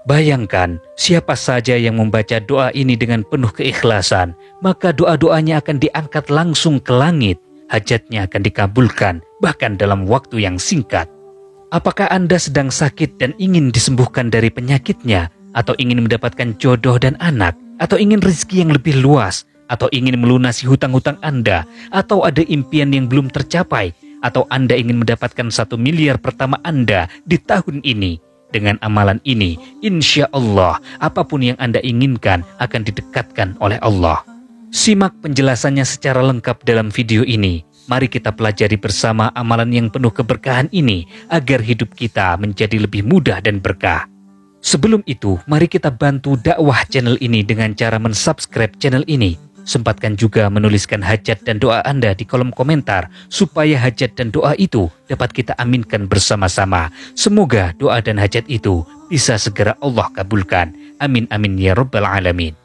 Bayangkan, siapa saja yang membaca doa ini dengan penuh keikhlasan, maka doa-doanya akan diangkat langsung ke langit, hajatnya akan dikabulkan, bahkan dalam waktu yang singkat. Apakah Anda sedang sakit dan ingin disembuhkan dari penyakitnya, atau ingin mendapatkan jodoh dan anak, atau ingin rezeki yang lebih luas, atau ingin melunasi hutang-hutang Anda, atau ada impian yang belum tercapai, atau Anda ingin mendapatkan 1 miliar pertama Anda di tahun ini? Dengan amalan ini, insya Allah, apapun yang Anda inginkan akan didekatkan oleh Allah. Simak penjelasannya secara lengkap dalam video ini. Mari kita pelajari bersama amalan yang penuh keberkahan ini, agar hidup kita menjadi lebih mudah dan berkah. Sebelum itu, mari kita bantu dakwah channel ini dengan cara mensubscribe channel ini. Sempatkan juga menuliskan hajat dan doa Anda di kolom komentar, supaya hajat dan doa itu dapat kita aminkan bersama-sama. Semoga doa dan hajat itu bisa segera Allah kabulkan. Amin amin ya rabbal alamin.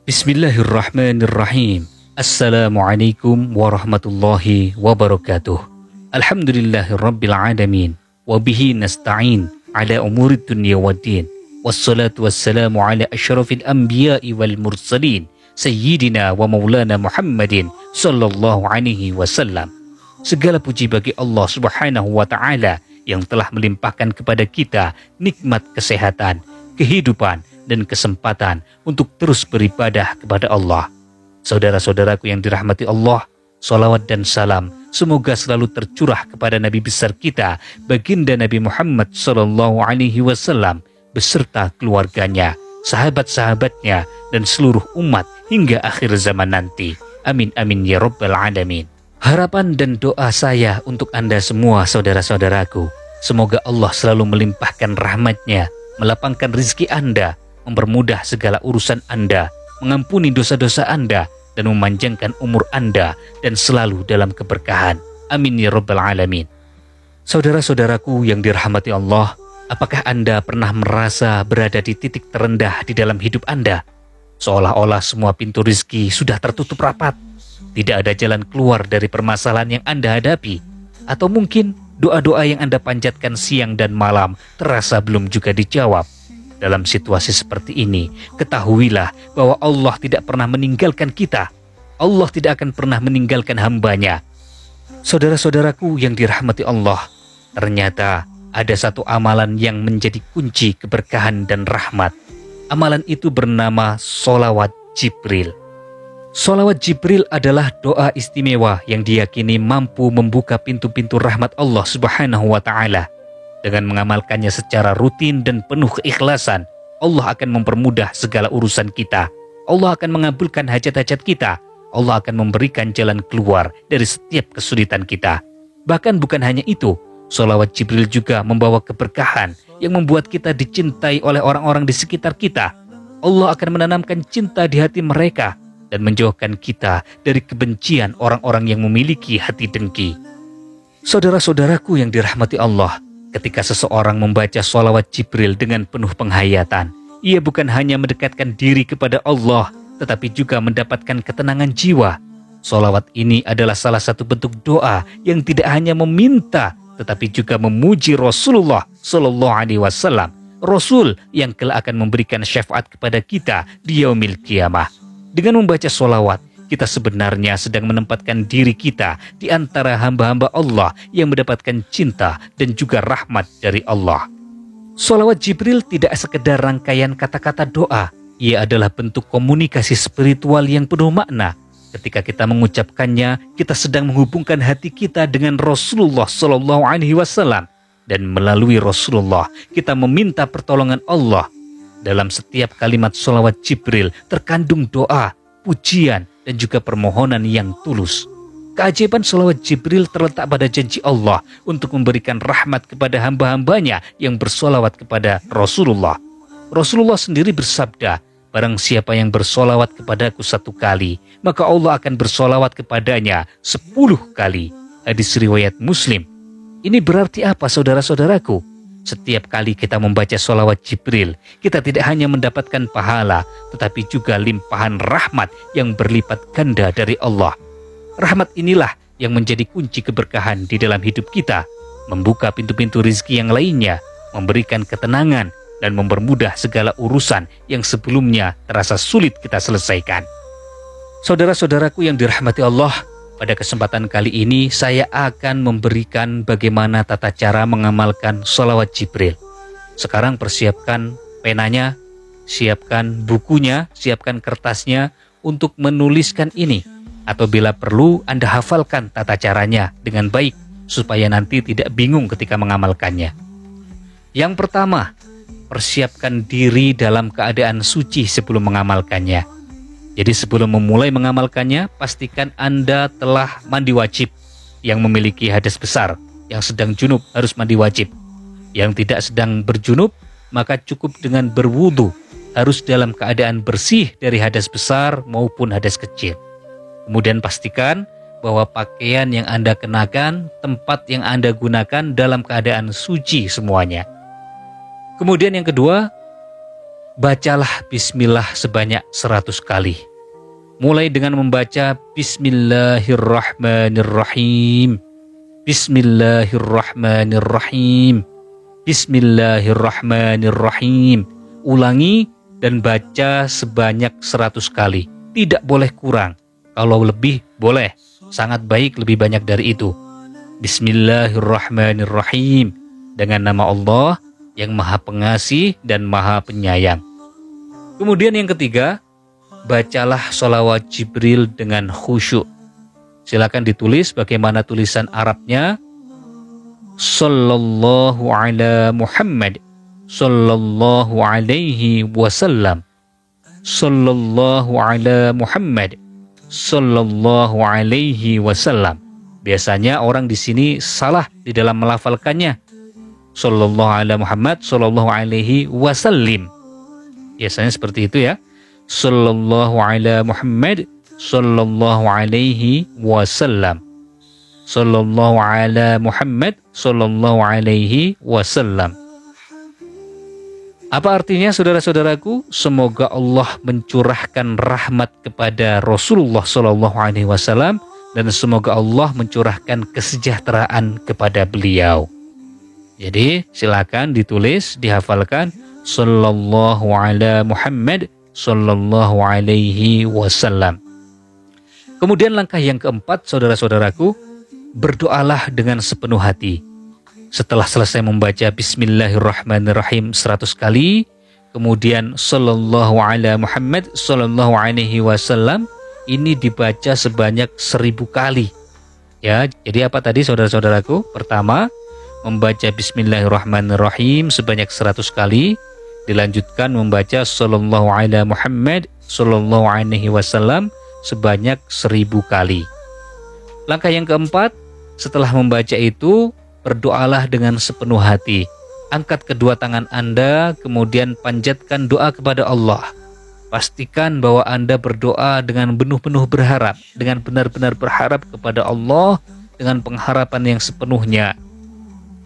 Bismillahirrahmanirrahim. Assalamualaikum warahmatullahi wabarakatuh. Alhamdulillahirabbil alamin. Wabihi nasta'in ala umurid dunya waddin. Wassalatu wassalamu ala asyrafil anbiya'i wal mursalin. Sayyidina wa maulana Muhammadin sallallahu alaihi wasallam. Segala puji bagi Allah subhanahu wa ta'ala yang telah melimpahkan kepada kita nikmat kesehatan, kehidupan, dan kesempatan untuk terus beribadah kepada Allah. Saudara-saudaraku yang dirahmati Allah, salawat dan salam semoga selalu tercurah kepada Nabi besar kita, baginda Nabi Muhammad sallallahu alaihi wasallam beserta keluarganya, sahabat-sahabatnya, dan seluruh umat hingga akhir zaman nanti. Amin amin ya rabbal alamin. Harapan dan doa saya untuk Anda semua saudara-saudaraku, semoga Allah selalu melimpahkan rahmat-Nya, melapangkan rezeki Anda, mempermudah segala urusan Anda, mengampuni dosa-dosa Anda, dan memanjangkan umur Anda, dan selalu dalam keberkahan. Amin ya rabbal alamin. Saudara-saudaraku yang dirahmati Allah, apakah Anda pernah merasa berada di titik terendah di dalam hidup Anda? Seolah-olah semua pintu rezeki sudah tertutup rapat. Tidak ada jalan keluar dari permasalahan yang Anda hadapi. Atau mungkin doa-doa yang Anda panjatkan siang dan malam terasa belum juga dijawab. Dalam situasi seperti ini, ketahuilah bahwa Allah tidak pernah meninggalkan kita. Allah tidak akan pernah meninggalkan hamba-Nya. Saudara-saudaraku yang dirahmati Allah, ternyata ada satu amalan yang menjadi kunci keberkahan dan rahmat. Amalan itu bernama sholawat Jibril. Sholawat Jibril adalah doa istimewa yang diyakini mampu membuka pintu-pintu rahmat Allah subhanahu wa ta'ala. Dengan mengamalkannya secara rutin dan penuh keikhlasan, Allah akan mempermudah segala urusan kita. Allah akan mengabulkan hajat-hajat kita. Allah akan memberikan jalan keluar dari setiap kesulitan kita. Bahkan bukan hanya itu, sholawat Jibril juga membawa keberkahan yang membuat kita dicintai oleh orang-orang di sekitar kita. Allah akan menanamkan cinta di hati mereka dan menjauhkan kita dari kebencian orang-orang yang memiliki hati dengki. Saudara-saudaraku yang dirahmati Allah, ketika seseorang membaca sholawat Jibril dengan penuh penghayatan, ia bukan hanya mendekatkan diri kepada Allah, tetapi juga mendapatkan ketenangan jiwa. Sholawat ini adalah salah satu bentuk doa yang tidak hanya meminta, tetapi juga memuji Rasulullah Sallallahu Alaihi Wasallam, Rasul yang kelak akan memberikan syafaat kepada kita di yaumil qiyamah. Dengan membaca sholawat, kita sebenarnya sedang menempatkan diri kita di antara hamba-hamba Allah yang mendapatkan cinta dan juga rahmat dari Allah. Sholawat Jibril tidak sekedar rangkaian kata-kata doa, ia adalah bentuk komunikasi spiritual yang penuh makna. Ketika kita mengucapkannya, kita sedang menghubungkan hati kita dengan Rasulullah Sallallahu Alaihi Wasallam, dan melalui Rasulullah kita meminta pertolongan Allah. Dalam setiap kalimat sholawat Jibril terkandung doa, pujian, dan juga permohonan yang tulus. Keajaiban sholawat Jibril terletak pada janji Allah untuk memberikan rahmat kepada hamba-hambanya yang bersholawat kepada Rasulullah. Rasulullah sendiri bersabda, barang siapa yang bersolawat kepadaku 1 kali, maka Allah akan bersolawat kepadanya 10 kali. Hadis riwayat Muslim. Ini berarti apa saudara-saudaraku? Setiap kali kita membaca sholawat Jibril, kita tidak hanya mendapatkan pahala, tetapi juga limpahan rahmat yang berlipat ganda dari Allah. Rahmat inilah yang menjadi kunci keberkahan di dalam hidup kita, membuka pintu-pintu rizki yang lainnya, memberikan ketenangan, dan mempermudah segala urusan yang sebelumnya terasa sulit kita selesaikan. Saudara-saudaraku yang dirahmati Allah, pada kesempatan kali ini saya akan memberikan bagaimana tata cara mengamalkan sholawat Jibril. Sekarang persiapkan penanya, siapkan bukunya, siapkan kertasnya untuk menuliskan ini. Atau bila perlu Anda hafalkan tata caranya dengan baik supaya nanti tidak bingung ketika mengamalkannya. Yang pertama, persiapkan diri dalam keadaan suci sebelum mengamalkannya. Jadi sebelum memulai mengamalkannya, pastikan Anda telah mandi wajib. Yang memiliki hadas besar, yang sedang junub harus mandi wajib. Yang tidak sedang berjunub, maka cukup dengan berwudu. Harus dalam keadaan bersih dari hadas besar maupun hadas kecil. Kemudian pastikan bahwa pakaian yang Anda kenakan, tempat yang Anda gunakan dalam keadaan suci semuanya. Kemudian yang kedua, bacalah bismillah sebanyak 100 kali. Mulai dengan membaca Bismillahirrahmanirrahim. Bismillahirrahmanirrahim. Bismillahirrahmanirrahim. Ulangi dan baca sebanyak 100 kali. Tidak boleh kurang. Kalau lebih boleh. Sangat baik lebih banyak dari itu. Bismillahirrahmanirrahim. Dengan nama Allah yang Maha Pengasih dan Maha Penyayang. Kemudian yang ketiga, bacalah sholawat Jibril dengan khusyuk. Silakan ditulis bagaimana tulisan Arabnya. Sallallahu ala Muhammad, sallallahu alaihi wasallam. Sallallahu ala Muhammad, sallallahu alaihi wasallam. Biasanya orang di sini salah di dalam melafalkannya. Sallallahu ala Muhammad, sallallahu alaihi wasallim. Biasanya seperti itu ya. Sallallahu ala Muhammad, sallallahu alaihi wasallam. Sallallahu ala Muhammad, sallallahu alaihi wasallam. Apa artinya saudara-saudaraku? Semoga Allah mencurahkan rahmat kepada Rasulullah sallallahu alaihi wasallam dan semoga Allah mencurahkan kesejahteraan kepada beliau. Jadi silakan ditulis, dihafalkan sallallahu ala Muhammad sallallahu alaihi wasallam. Kemudian langkah yang keempat, saudara-saudaraku, berdoalah dengan sepenuh hati. Setelah selesai membaca Bismillahirrahmanirrahim 100 kali, kemudian sallallahu ala Muhammad sallallahu alaihi wasallam ini dibaca sebanyak 1000 kali. Ya, jadi apa tadi saudara-saudaraku? Pertama, membaca Bismillahirrahmanirrahim sebanyak 100 kali, dilanjutkan membaca sallallahu ala Muhammad sallallahu alaihi wasallam sebanyak 1000 kali. Langkah yang keempat, setelah membaca itu, berdoalah dengan sepenuh hati. Angkat kedua tangan Anda, kemudian panjatkan doa kepada Allah. Pastikan bahwa Anda berdoa dengan penuh-penuh berharap, dengan benar-benar berharap kepada Allah, dengan pengharapan yang sepenuhnya.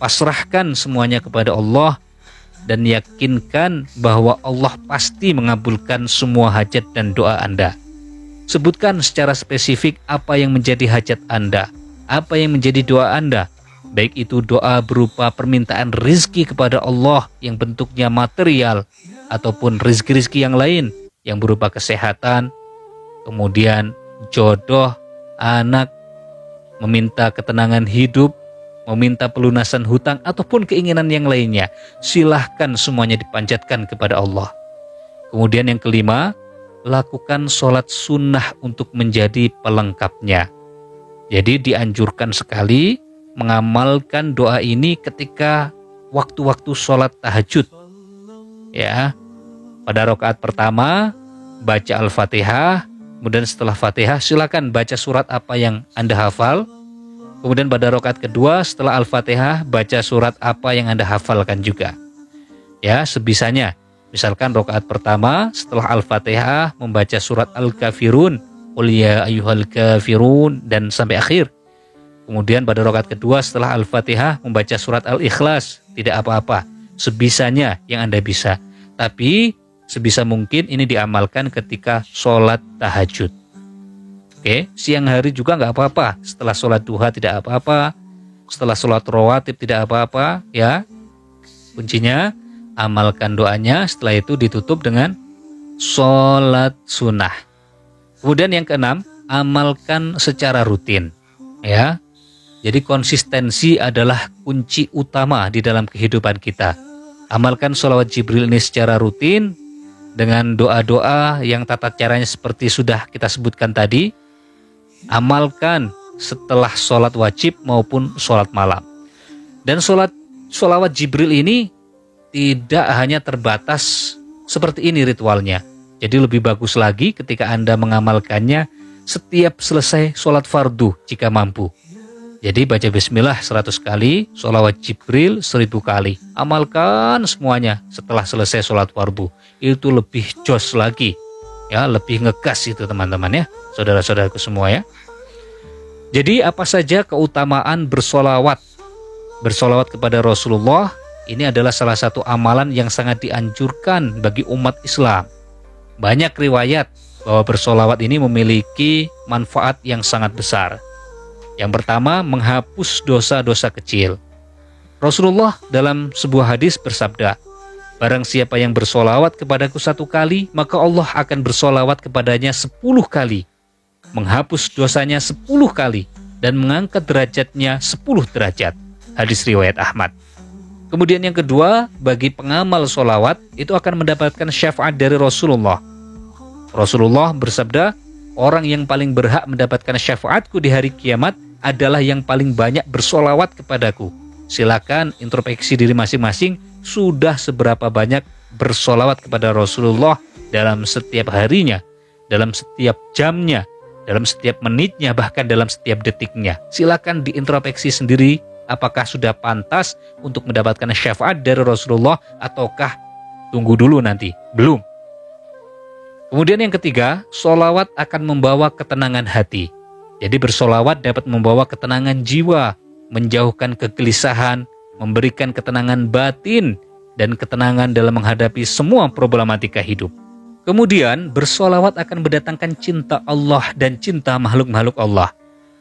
Pasrahkan semuanya kepada Allah dan yakinkan bahwa Allah pasti mengabulkan semua hajat dan doa Anda. Sebutkan secara spesifik apa yang menjadi hajat Anda, apa yang menjadi doa Anda, baik itu doa berupa permintaan rizki kepada Allah yang bentuknya material ataupun rizki-rizki yang lain yang berupa kesehatan, kemudian jodoh, anak, meminta ketenangan hidup, meminta pelunasan hutang ataupun keinginan yang lainnya. Silahkan semuanya dipanjatkan kepada Allah. Kemudian yang kelima, lakukan sholat sunnah untuk menjadi pelengkapnya. Jadi dianjurkan sekali mengamalkan doa ini ketika waktu-waktu sholat tahajud. Ya, pada rakaat pertama baca Al-Fatihah, kemudian setelah Fatihah silakan baca surat apa yang Anda hafal. Kemudian pada rakaat kedua setelah Al-Fatihah baca surat apa yang Anda hafalkan juga. Ya, sebisanya. Misalkan rakaat pertama setelah Al-Fatihah membaca surat Al-Kafirun, Qul ya ayyuhal kafirun, dan sampai akhir. Kemudian pada rakaat kedua setelah Al-Fatihah membaca surat Al-Ikhlas, tidak apa-apa. Sebisanya yang Anda bisa. Tapi sebisa mungkin ini diamalkan ketika sholat tahajud. Oke, siang hari juga nggak apa-apa. Setelah sholat duha tidak apa-apa. Setelah sholat rawatib tidak apa-apa. Ya, kuncinya amalkan doanya, setelah itu ditutup dengan sholat sunnah. Kemudian yang keenam, amalkan secara rutin. Ya, jadi konsistensi adalah kunci utama di dalam kehidupan kita. Amalkan sholawat Jibril ini secara rutin dengan doa-doa yang tata caranya seperti sudah kita sebutkan tadi. Amalkan setelah sholat wajib maupun sholat malam. Dan sholawat Jibril ini tidak hanya terbatas seperti ini ritualnya. Jadi lebih bagus lagi ketika Anda mengamalkannya setiap selesai sholat fardu jika mampu. Jadi baca bismillah 100 kali, sholawat Jibril 1000 kali. Amalkan semuanya setelah selesai sholat fardu. Itu lebih jos lagi. Ya, lebih ngegas itu teman-teman ya, saudara-saudaraku semua ya. Jadi apa saja keutamaan bersolawat? Bersolawat kepada Rasulullah ini adalah salah satu amalan yang sangat dianjurkan bagi umat Islam. Banyak riwayat bahwa bersolawat ini memiliki manfaat yang sangat besar. Yang pertama, menghapus dosa-dosa kecil. Rasulullah dalam sebuah hadis bersabda, barang siapa yang bersolawat kepadaku 1 kali, maka Allah akan bersolawat kepadanya 10 kali. Menghapus dosanya 10 kali dan mengangkat derajatnya 10 derajat. Hadis riwayat Ahmad. Kemudian yang kedua, bagi pengamal solawat itu akan mendapatkan syafaat dari Rasulullah. Rasulullah bersabda, orang yang paling berhak mendapatkan syafaatku di hari kiamat adalah yang paling banyak bersolawat kepadaku. Silakan introspeksi diri masing-masing, sudah seberapa banyak bersolawat kepada Rasulullah dalam setiap harinya, dalam setiap jamnya, dalam setiap menitnya, bahkan dalam setiap detiknya. Silakan diintrospeksi sendiri, apakah sudah pantas untuk mendapatkan syafaat dari Rasulullah ataukah tunggu dulu nanti, belum. Kemudian yang ketiga, solawat akan membawa ketenangan hati. Jadi bersolawat dapat membawa ketenangan jiwa, menjauhkan kegelisahan, memberikan ketenangan batin, dan ketenangan dalam menghadapi semua problematika hidup. Kemudian bersolawat akan mendatangkan cinta Allah dan cinta makhluk-makhluk Allah.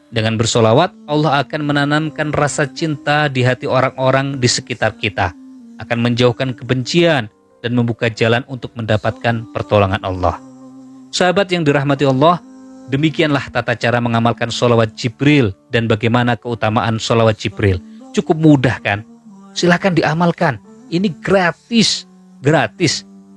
Dengan bersolawat, Allah akan menanamkan rasa cinta di hati orang-orang di sekitar kita, akan menjauhkan kebencian, dan membuka jalan untuk mendapatkan pertolongan Allah. Sahabat yang dirahmati Allah, demikianlah tata cara mengamalkan sholawat Jibril dan bagaimana keutamaan sholawat Jibril. Cukup mudah kan? Silakan diamalkan. Ini gratis.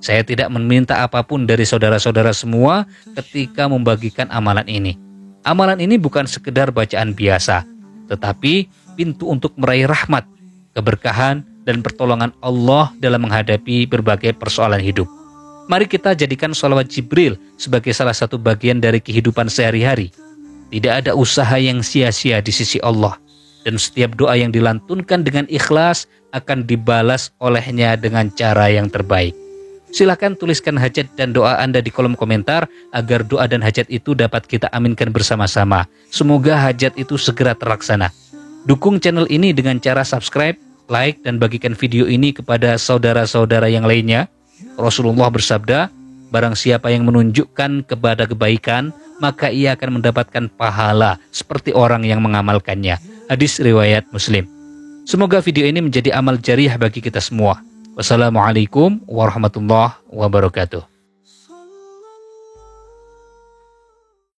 Saya tidak meminta apapun dari saudara-saudara semua ketika membagikan amalan ini. Amalan ini bukan sekedar bacaan biasa, tetapi pintu untuk meraih rahmat, keberkahan, dan pertolongan Allah dalam menghadapi berbagai persoalan hidup. Mari kita jadikan sholawat Jibril sebagai salah satu bagian dari kehidupan sehari-hari. Tidak ada usaha yang sia-sia di sisi Allah, dan setiap doa yang dilantunkan dengan ikhlas akan dibalas olehnya dengan cara yang terbaik. Silakan tuliskan hajat dan doa Anda di kolom komentar agar doa dan hajat itu dapat kita aminkan bersama-sama. Semoga hajat itu segera terlaksana. Dukung channel ini dengan cara subscribe, like, dan bagikan video ini kepada saudara-saudara yang lainnya. Rasulullah bersabda, barang siapa yang menunjukkan kepada kebaikan, maka ia akan mendapatkan pahala seperti orang yang mengamalkannya. Hadis riwayat Muslim. Semoga video ini menjadi amal jariah bagi kita semua. Wassalamualaikum warahmatullahi wabarakatuh.